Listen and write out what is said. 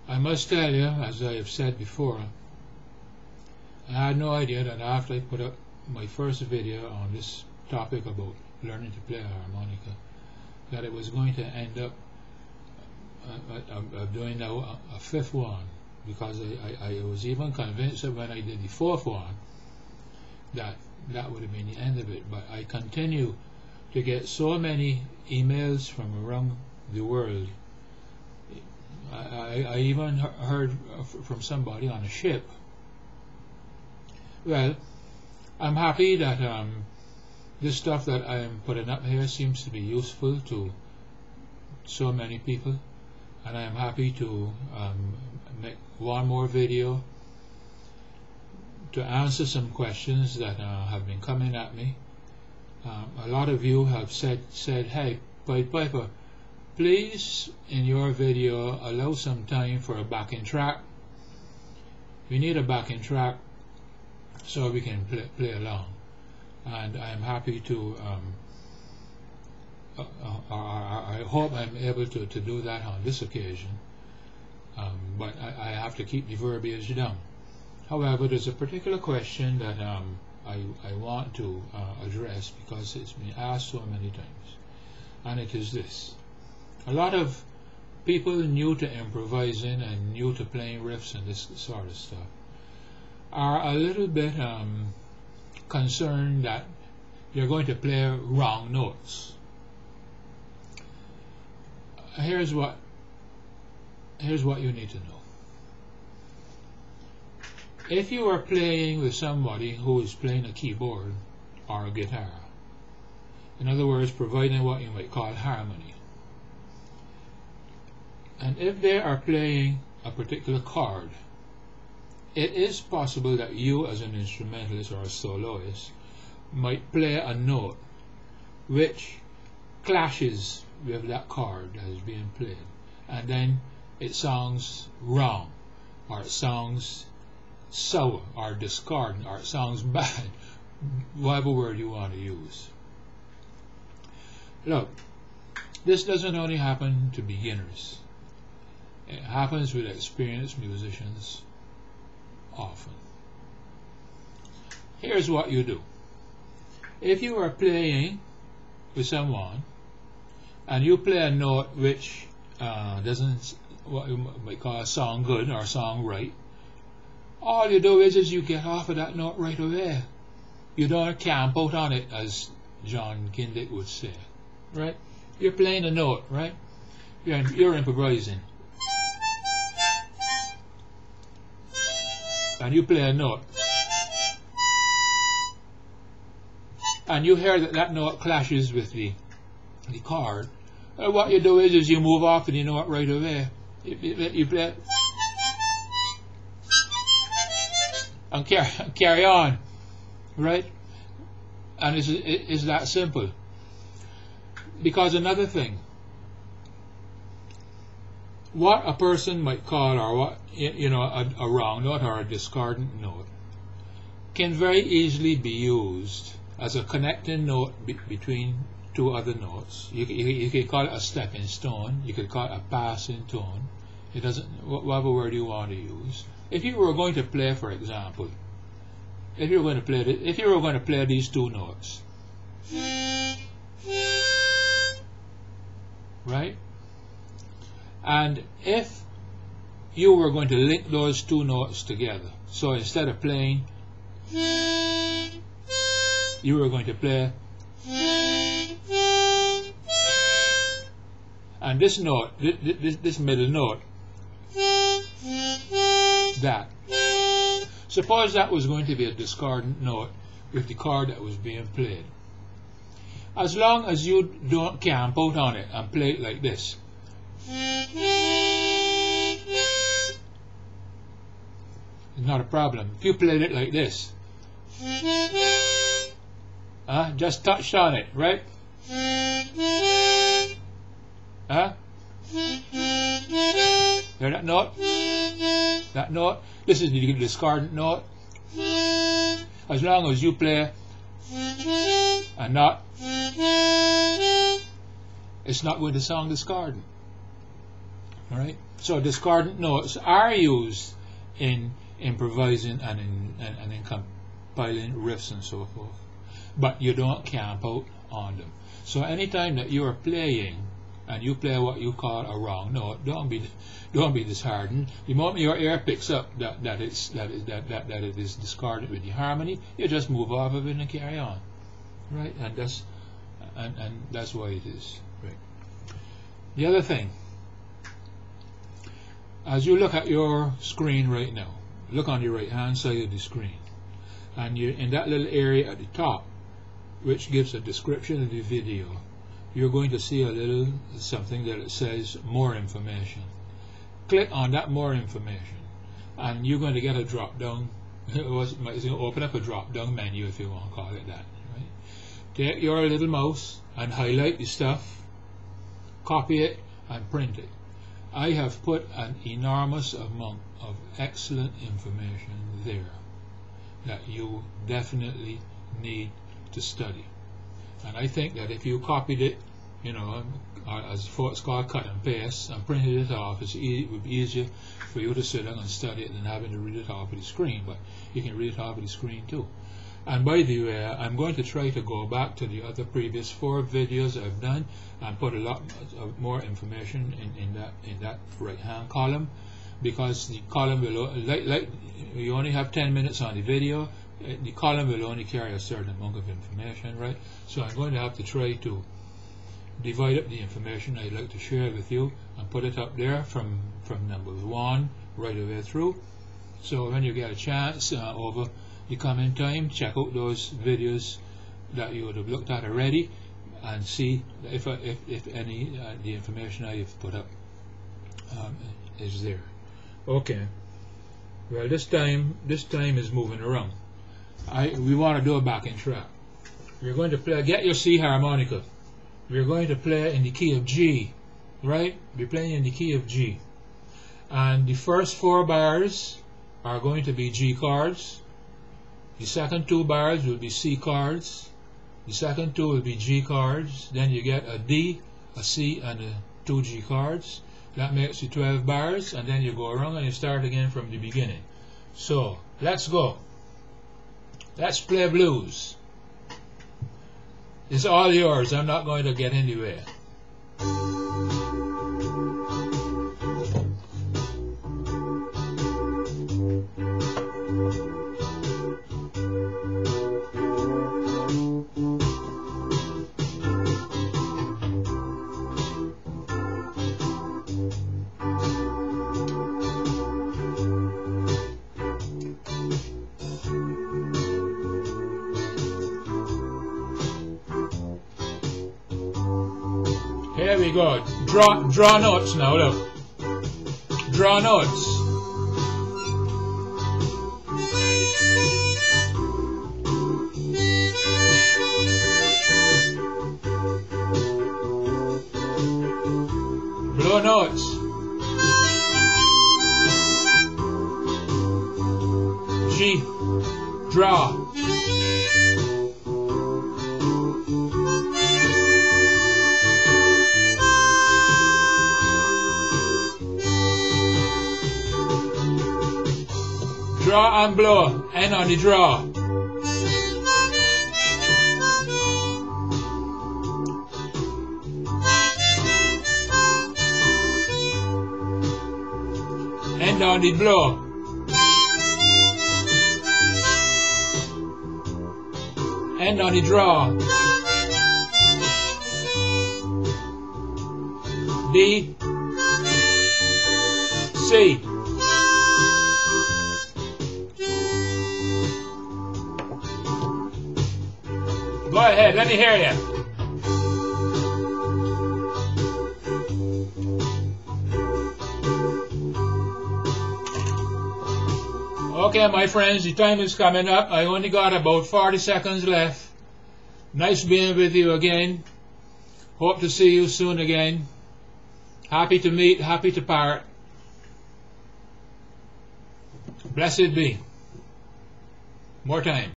I must tell you, as I have said before, I had no idea that after I put up my first video on this topic about learning to play a harmonica, that it was going to end up doing now a fifth one, because I was even convinced that when I did the fourth one that would have been the end of it. But I continue to get so many emails from around the world. I even heard from somebody on a ship. Well, I'm happy that this stuff that I'm putting up here seems to be useful to so many people, and I am happy to make one more video to answer some questions that have been coming at me. A lot of you have said, hey, Pied Piper, please in your video allow some time for a backing track. We need a backing track so we can play along, and I am happy to I hope I'm able to do that on this occasion, but I have to keep the verbiage down. However, there's a particular question that I want to address, because it's been asked so many times, and it is this. A lot of people new to improvising and new to playing riffs and this sort of stuff are a little bit concerned that you're going to play wrong notes. Here's what you need to know. If you are playing with somebody who is playing a keyboard or a guitar, in other words, providing what you might call harmony, and if they are playing a particular chord, it is possible that you as an instrumentalist or a soloist might play a note which clashes with that chord that is being played, and then it sounds wrong, or it sounds sour, or discordant, or it sounds bad, whatever word you want to use. Look, this doesn't only happen to beginners. It happens with experienced musicians often. Here's what you do. If you are playing with someone and you play a note which doesn't, what you might call a song good or a song right, all you do is you get off of that note right away. You don't camp out on it, as John Kindick would say, right? You're playing a note, right? You're improvising, and you play a note, and you hear that note clashes with the chord. What you do is you move off of the note right away. You play and carry on, right? And it's that simple. Because another thing, what a person might call, or what a wrong note or a discordant note, can very easily be used as a connecting note between two other notes. You could call it a stepping stone. You could call it a passing tone. It doesn't, whatever word you want to use. If you were going to play, for example, if you were going to play these two notes, right? And if you were going to link those two notes together, so instead of playing, you were going to play, and this note, this middle note, that. Suppose that was going to be a discordant note with the chord that was being played. As long as you don't camp out on it and play it like this, it's not a problem. If you played it like this, just touched on it, right? Hear that note? That note? This is the discordant note. As long as you play and not, it's not going to sound discordant, Right? So discordant notes are used in improvising and in compiling riffs and so forth, but you don't camp out on them. So anytime that you are playing and you play what you call a wrong note, don't be disheartened. The moment your ear picks up that it is discordant with the harmony, you just move off of it and carry on, right? And that's why it is. Right. The other thing, as you look at your screen right now, look on the right hand side of the screen, and you're in that little area at the top, which gives a description of the video, you're going to see a little something that it says more information. Click on that more information and you're going to get a drop down. It's going to open up a drop down menu, if you want to call it that. Right? Take your little mouse and highlight the stuff, copy it and print it. I have put an enormous amount of excellent information there that you definitely need to study. And I think that if you copied it, you know, as it's called cut and paste, and printed it off, it would be easier for you to sit down and study it than having to read it off of the screen. But you can read it off of the screen too. And by the way, I'm going to try to go back to the other previous 4 videos I've done and put a lot more information in that right hand column, because the column will, like you only have 10 minutes on the video, the column will only carry a certain amount of information, right? So I'm going to have to try to divide up the information I'd like to share with you and put it up there from number 1 right away through. So when you get a chance over the coming time, check out those videos that you would have looked at already and see if any the information I've put up is there. Okay. Well, this time is moving around. We want to do a backing track. We're going to play. Get your C harmonica. We're going to play in the key of G, right? We're playing in the key of G, and the first 4 bars are going to be G chords. The second 2 bars will be C chords. The second 2 will be G chords. Then you get a D, a C, and a 2 G chords. That makes you 12 bars, and then you go around and you start again from the beginning. So let's go. Let's play blues. It's all yours. I'm not going to get in the way. Here we go. Draw notes now, look. Draw notes. Blow notes. G. Draw. Draw and blow, and on the draw. And on the blow. And on the draw. D, C. Go ahead, let me hear you. Okay, my friends, the time is coming up. I only got about 40 seconds left. Nice being with you again. Hope to see you soon again. Happy to meet, happy to part. Blessed be. More time.